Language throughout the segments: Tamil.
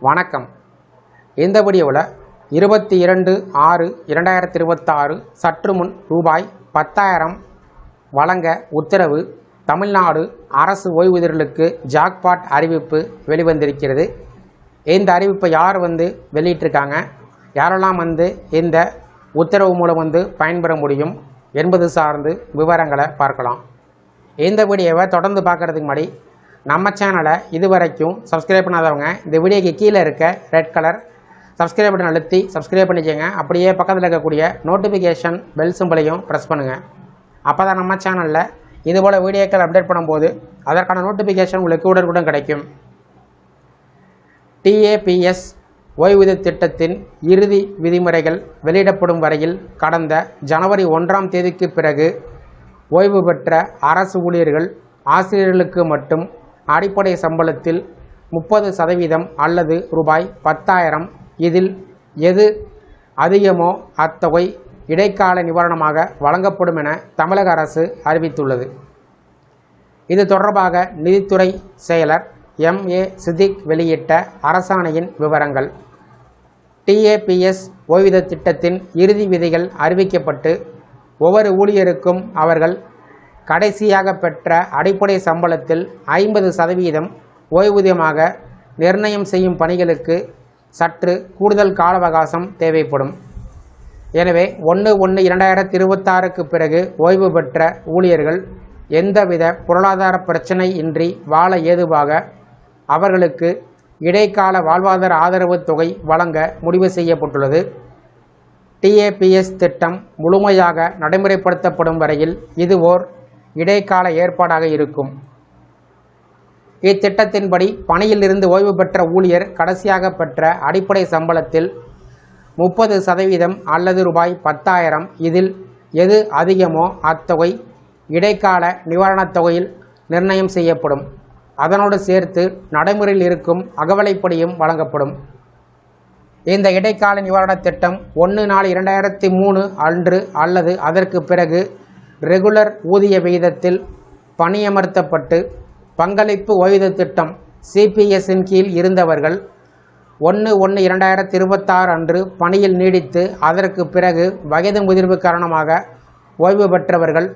வணக்கம். இந்த வீடியோவில் 22/6/2026 சற்று முன் ரூபாய் 10,000 வழங்க உத்தரவு. தமிழ்நாடு அரசு ஓய்வூதியர்களுக்கு ஜாக்பாட் அறிவிப்பு வெளிவந்திருக்கிறது. இந்த அறிவிப்பை யார் வெளியிட்டிருக்காங்க, யாரெல்லாம் இந்த உத்தரவு மூலம் பயன்பெற முடியும் என்பது சார்ந்து விவரங்களை பார்க்கலாம். இந்த வீடியோவை தொடர்ந்து பார்க்குறதுக்கு முன்னாடி நம்ம சேனலை இதுவரைக்கும் சப்ஸ்கிரைப் பண்ணாதவங்க இந்த வீடியோக்கு கீழே இருக்க ரெட் கலர் சப்ஸ்கிரைப் பட்டன் அழுத்தி சப்ஸ்கிரைப் பண்ணிக்கோங்க. அப்படியே பக்கத்தில் இருக்கக்கூடிய நோட்டிஃபிகேஷன் பெல் சிம்பளையும் ப்ரெஸ் பண்ணுங்கள். அப்போ தான் நம்ம சேனலில் இதுபோல் வீடியோக்கள் அப்டேட் பண்ணும்போது அதற்கான நோட்டிஃபிகேஷன் உங்களுக்கு உடனுக்குடன் கிடைக்கும். TAPS ஓய்வூதிய திட்டத்தின் இறுதி விதிமுறைகள் வெளியிடப்படும் வரையில் கடந்த ஜனவரி 1ஆம் தேதிக்கு பிறகு ஓய்வு பெற்ற அரசு ஊழியர்கள், ஆசிரியர்களுக்கு மட்டும் அடிப்படை சம்பளத்தில் 30% அல்லது ரூபாய் 10,000, இதில் எது அதிகமோ அத்தொகை இடைக்கால நிவாரணமாக வழங்கப்படும் என தமிழக அரசு அறிவித்துள்ளது. இது தொடர்பாக நிதித்துறை செயலர் MA சித்திக் வெளியிட்ட அரசாணையின் விவரங்கள். TAPS ஓய்வூதிய திட்டத்தின் இறுதி விதிகள் அறிவிக்கப்பட்டு ஒவ்வொரு ஊழியருக்கும் அவர்கள் கடைசியாக பெற்ற அடிப்படை சம்பளத்தில் 50% ஓய்வூதியமாக நிர்ணயம் செய்யும் பணிகளுக்கு சற்று கூடுதல் கால அவகாசம் தேவைப்படும். எனவே 1/1/2026க்கு பிறகு ஓய்வு பெற்ற ஊழியர்கள் எந்தவித பொருளாதார பிரச்சினை இன்றி வாழ ஏதுவாக அவர்களுக்கு இடைக்கால வாழ்வாதார ஆதரவு தொகை வழங்க முடிவு செய்யப்பட்டுள்ளது. TAPS திட்டம் முழுமையாக நடைமுறைப்படுத்தப்படும் வரையில் இது ஓர் இடைக்கால ஏற்பாடாக இருக்கும். இத்திட்டத்தின்படி பணியில் இருந்து ஓய்வு பெற்ற ஊழியர் கடைசியாக பெற்ற அடிப்படை சம்பளத்தில் 30% அல்லது ரூபாய் 10,000, இதில் எது அதிகமோ அத்தொகை இடைக்கால நிவாரணத் தொகையில் நிர்ணயம் செய்யப்படும். அதனோடு சேர்த்து நடைமுறையில் இருக்கும் அகவலைப்படியும் வழங்கப்படும். இந்த இடைக்கால நிவாரணத் திட்டம் 1/4/2003 அன்று அல்லது அதற்கு பிறகு ரெகுலர் ஊதிய விகிதத்தில் பணியமர்த்தப்பட்டு பங்களிப்பு ஓய்வூதிய திட்டம் CPS-இன் கீழ் இருந்தவர்கள் 1/1/2026 அன்று பணியில் நீடித்து அதற்கு பிறகு வயது முதிர்வு காரணமாக ஓய்வு பெற்றவர்கள்,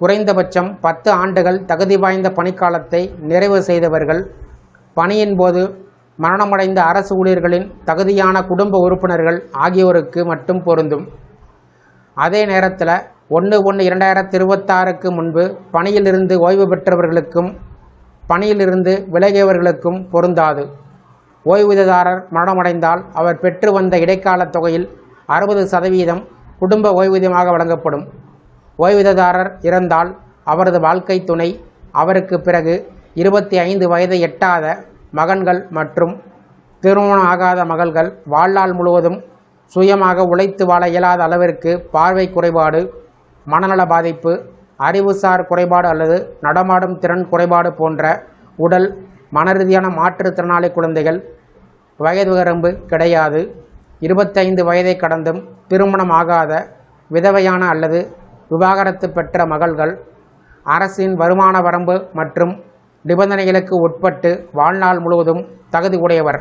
குறைந்தபட்சம் 10 ஆண்டுகள் தகுதி வாய்ந்த பணிக்காலத்தை நிறைவு செய்தவர்கள், பணியின் போது மரணமடைந்த அரசு ஊழியர்களின் தகுதியான குடும்ப உறுப்பினர்கள் ஆகியோருக்கு மட்டும் பொருந்தும். அதே நேரத்தில் 1/1/2026க்கு முன்பு பணியிலிருந்து ஓய்வு பெற்றவர்களுக்கும் பணியிலிருந்து விலகியவர்களுக்கும் பொருந்தாது. ஓய்வூதியதாரர் மரணமடைந்தால் அவர் பெற்று வந்த இடைக்கால தொகையில் 60% குடும்ப ஓய்வூதியமாக வழங்கப்படும். ஓய்வூதியதாரர் இறந்தால் அவரது வாழ்க்கை துணை, அவருக்கு பிறகு 25 வயதை எட்டாத மகன்கள் மற்றும் திருமணம் ஆகாத மகள்கள், வாழ்நாள் முழுவதும் சுயமாக உழைத்து வாழ இயலாத அளவிற்கு பார்வை குறைபாடு, மனநல பாதிப்பு, அறிவுசார் குறைபாடு அல்லது நடமாடும் திறன் குறைபாடு போன்ற உடல் மனரீதியான மாற்றுத்திறனாளி குழந்தைகள், வயது வரம்பு கிடையாது. 25 வயதை கடந்தும் திருமணம் ஆகாத விதவையான அல்லது விவாகரத்து பெற்ற மகள்கள், அரசின் வருமான வரம்பு மற்றும் நிபந்தனைகளுக்கு உட்பட்டு வாழ்நாள் முழுவதும் தகுதி உடையவர்,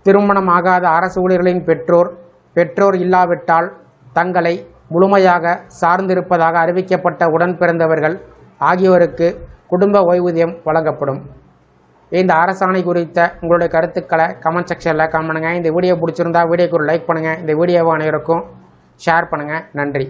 திருமணம் ஆகாத அரசு ஊழியர்களின் பெற்றோர் இல்லாவிட்டால் தங்களை முழுமையாக சார்ந்திருப்பதாக அறிவிக்கப்பட்ட உடன் பிறந்தவர்கள் ஆகியோருக்கு குடும்ப ஓய்வூதியம் வழங்கப்படும். இந்த அரசாணை குறித்த உங்களுடைய கருத்துக்களை கமெண்ட் செக்ஷனில் கமெண்ட் பண்ணுங்கள். இந்த வீடியோ பிடிச்சிருந்தா வீடியோக்கு ஒரு லைக் பண்ணுங்கள். இந்த வீடியோவை அனைவருக்கும் ஷேர் பண்ணுங்கள். நன்றி.